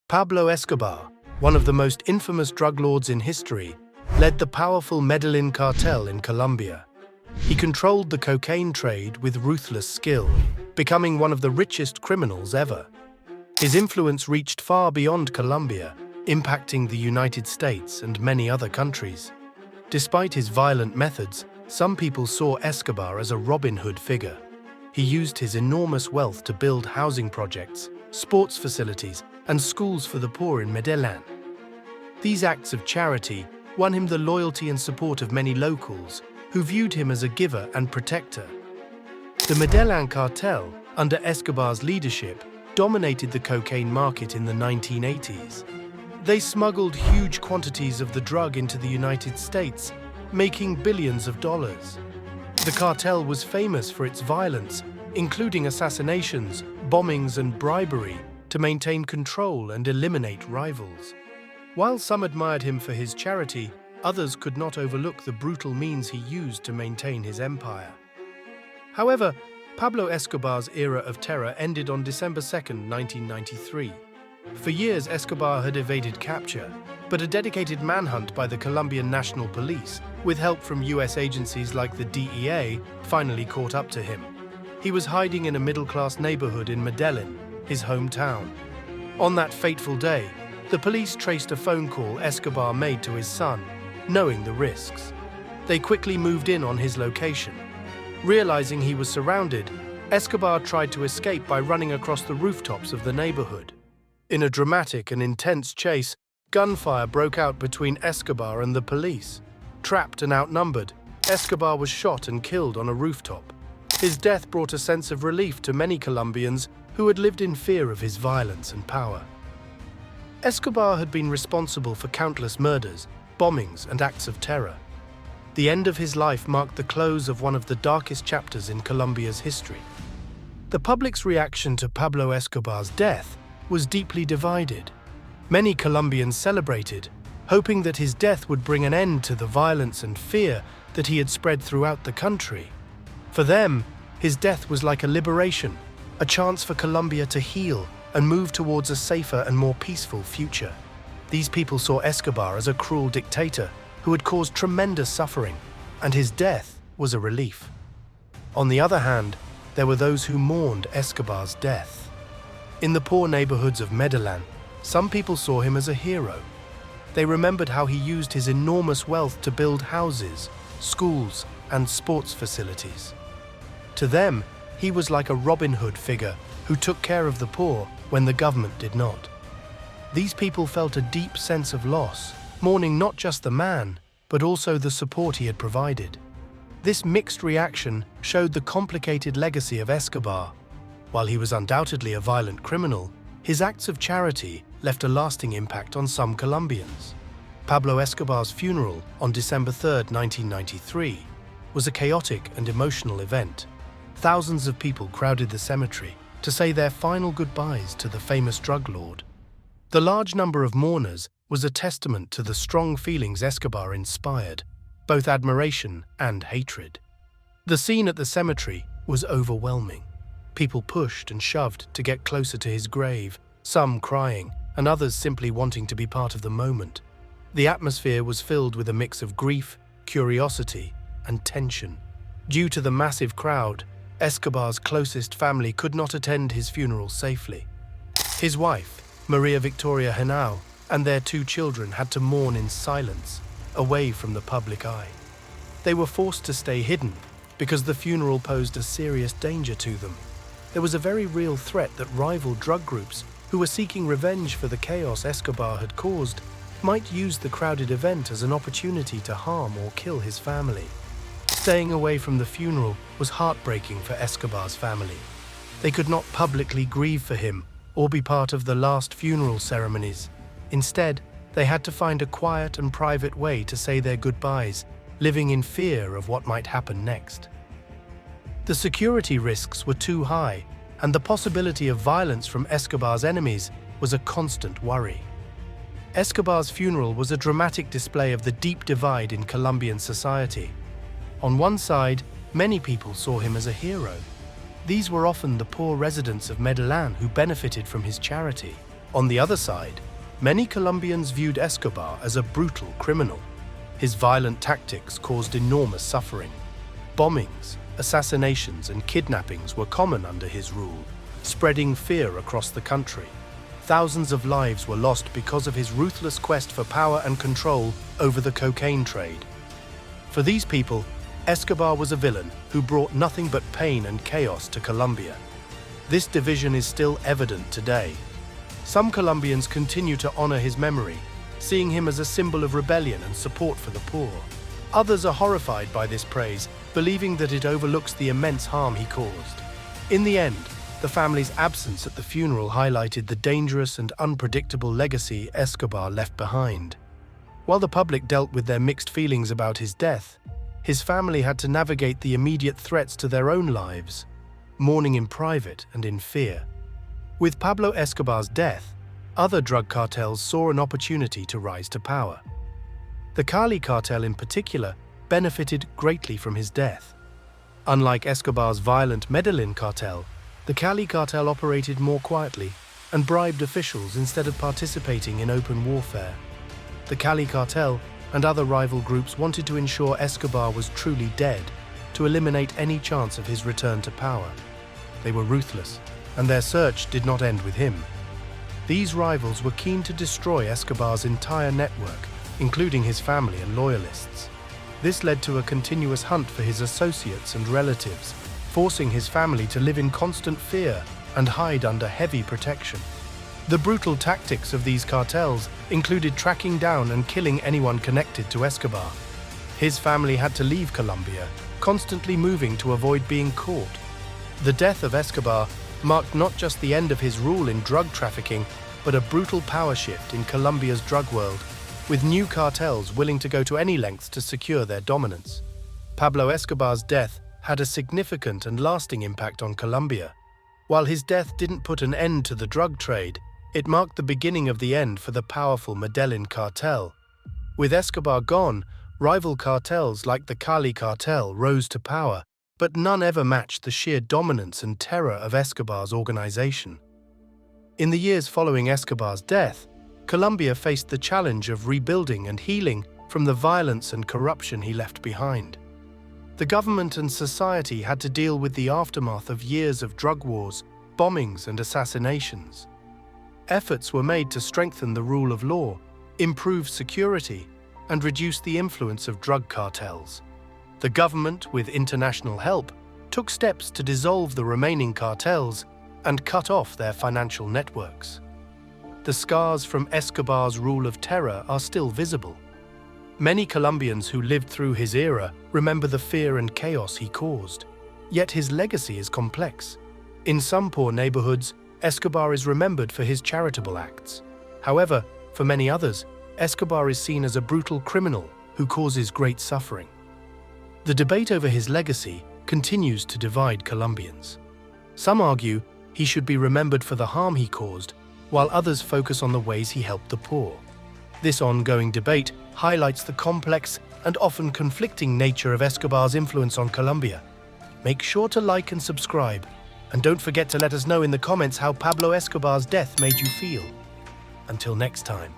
Pablo Escobar, one of the most infamous drug lords in history, led the powerful Medellin cartel in Colombia. He controlled the cocaine trade with ruthless skill, becoming one of the richest criminals ever. His influence reached far beyond Colombia, impacting the United States and many other countries. Despite his violent methods, some people saw Escobar as a Robin Hood figure. He used his enormous wealth to build housing projects, sports facilities, and schools for the poor in Medellin. These acts of charity won him the loyalty and support of many locals, who viewed him as a giver and protector. The Medellin cartel, under Escobar's leadership, dominated the cocaine market in the 1980s. They smuggled huge quantities of the drug into the United States, making billions of dollars. The cartel was famous for its violence, including assassinations, bombings, and bribery, to maintain control and eliminate rivals. While some admired him for his charity, others could not overlook the brutal means he used to maintain his empire. However, Pablo Escobar's era of terror ended on December 2, 1993. For years, Escobar had evaded capture, but a dedicated manhunt by the Colombian National Police, with help from US agencies like the DEA, finally caught up to him. He was hiding in a middle-class neighborhood in Medellin, his hometown. On that fateful day, the police traced a phone call Escobar made to his son, knowing the risks. They quickly moved in on his location. Realizing he was surrounded, Escobar tried to escape by running across the rooftops of the neighborhood. In a dramatic and intense chase, gunfire broke out between Escobar and the police. Trapped and outnumbered, Escobar was shot and killed on a rooftop. His death brought a sense of relief to many Colombians who had lived in fear of his violence and power. Escobar had been responsible for countless murders, bombings, and acts of terror. The end of his life marked the close of one of the darkest chapters in Colombia's history. The public's reaction to Pablo Escobar's death was deeply divided. Many Colombians celebrated, hoping that his death would bring an end to the violence and fear that he had spread throughout the country. For them, his death was like a liberation, a chance for Colombia to heal and move towards a safer and more peaceful future. These people saw Escobar as a cruel dictator who had caused tremendous suffering, and his death was a relief. On the other hand, there were those who mourned Escobar's death. In the poor neighborhoods of Medellin, some people saw him as a hero. They remembered how he used his enormous wealth to build houses, schools, and sports facilities. To them, he was like a Robin Hood figure who took care of the poor when the government did not. These people felt a deep sense of loss, mourning not just the man, but also the support he had provided. This mixed reaction showed the complicated legacy of Escobar. While he was undoubtedly a violent criminal, his acts of charity left a lasting impact on some Colombians. Pablo Escobar's funeral on December 3, 1993, was a chaotic and emotional event. Thousands of people crowded the cemetery to say their final goodbyes to the famous drug lord. The large number of mourners was a testament to the strong feelings Escobar inspired, both admiration and hatred. The scene at the cemetery was overwhelming. People pushed and shoved to get closer to his grave, some crying and others simply wanting to be part of the moment. The atmosphere was filled with a mix of grief, curiosity, and tension. Due to the massive crowd, Escobar's closest family could not attend his funeral safely. His wife, Maria Victoria Henao, and their 2 children had to mourn in silence, away from the public eye. They were forced to stay hidden because the funeral posed a serious danger to them. There was a very real threat that rival drug groups who were seeking revenge for the chaos Escobar had caused might use the crowded event as an opportunity to harm or kill his family. Staying away from the funeral was heartbreaking for Escobar's family. They could not publicly grieve for him or be part of the last funeral ceremonies. Instead, they had to find a quiet and private way to say their goodbyes, living in fear of what might happen next. The security risks were too high, and the possibility of violence from Escobar's enemies was a constant worry. Escobar's funeral was a dramatic display of the deep divide in Colombian society. On one side, many people saw him as a hero. These were often the poor residents of Medellin who benefited from his charity. On the other side, many Colombians viewed Escobar as a brutal criminal. His violent tactics caused enormous suffering. Bombings, assassinations, and kidnappings were common under his rule, spreading fear across the country. Thousands of lives were lost because of his ruthless quest for power and control over the cocaine trade. For these people, Escobar was a villain who brought nothing but pain and chaos to Colombia. This division is still evident today. Some Colombians continue to honor his memory, seeing him as a symbol of rebellion and support for the poor. Others are horrified by this praise, believing that it overlooks the immense harm he caused. In the end, the family's absence at the funeral highlighted the dangerous and unpredictable legacy Escobar left behind. While the public dealt with their mixed feelings about his death, his family had to navigate the immediate threats to their own lives, mourning in private and in fear. With Pablo Escobar's death, other drug cartels saw an opportunity to rise to power. The Cali cartel in particular benefited greatly from his death. Unlike Escobar's violent Medellin cartel, the Cali cartel operated more quietly and bribed officials instead of participating in open warfare. The Cali cartel and other rival groups wanted to ensure Escobar was truly dead to eliminate any chance of his return to power. They were ruthless, and their search did not end with him. These rivals were keen to destroy Escobar's entire network, including his family and loyalists. This led to a continuous hunt for his associates and relatives, forcing his family to live in constant fear and hide under heavy protection. The brutal tactics of these cartels included tracking down and killing anyone connected to Escobar. His family had to leave Colombia, constantly moving to avoid being caught. The death of Escobar marked not just the end of his rule in drug trafficking, but a brutal power shift in Colombia's drug world, with new cartels willing to go to any lengths to secure their dominance. Pablo Escobar's death had a significant and lasting impact on Colombia. While his death didn't put an end to the drug trade, it marked the beginning of the end for the powerful Medellin cartel. With Escobar gone, rival cartels like the Cali cartel rose to power, but none ever matched the sheer dominance and terror of Escobar's organization. In the years following Escobar's death, Colombia faced the challenge of rebuilding and healing from the violence and corruption he left behind. The government and society had to deal with the aftermath of years of drug wars, bombings, and assassinations. Efforts were made to strengthen the rule of law, improve security, and reduce the influence of drug cartels. The government, with international help, took steps to dissolve the remaining cartels and cut off their financial networks. The scars from Escobar's rule of terror are still visible. Many Colombians who lived through his era remember the fear and chaos he caused. Yet his legacy is complex. In some poor neighborhoods, Escobar is remembered for his charitable acts. However, for many others, Escobar is seen as a brutal criminal who causes great suffering. The debate over his legacy continues to divide Colombians. Some argue he should be remembered for the harm he caused, while others focus on the ways he helped the poor. This ongoing debate highlights the complex and often conflicting nature of Escobar's influence on Colombia. Make sure to like and subscribe, and don't forget to let us know in the comments how Pablo Escobar's death made you feel. Until next time.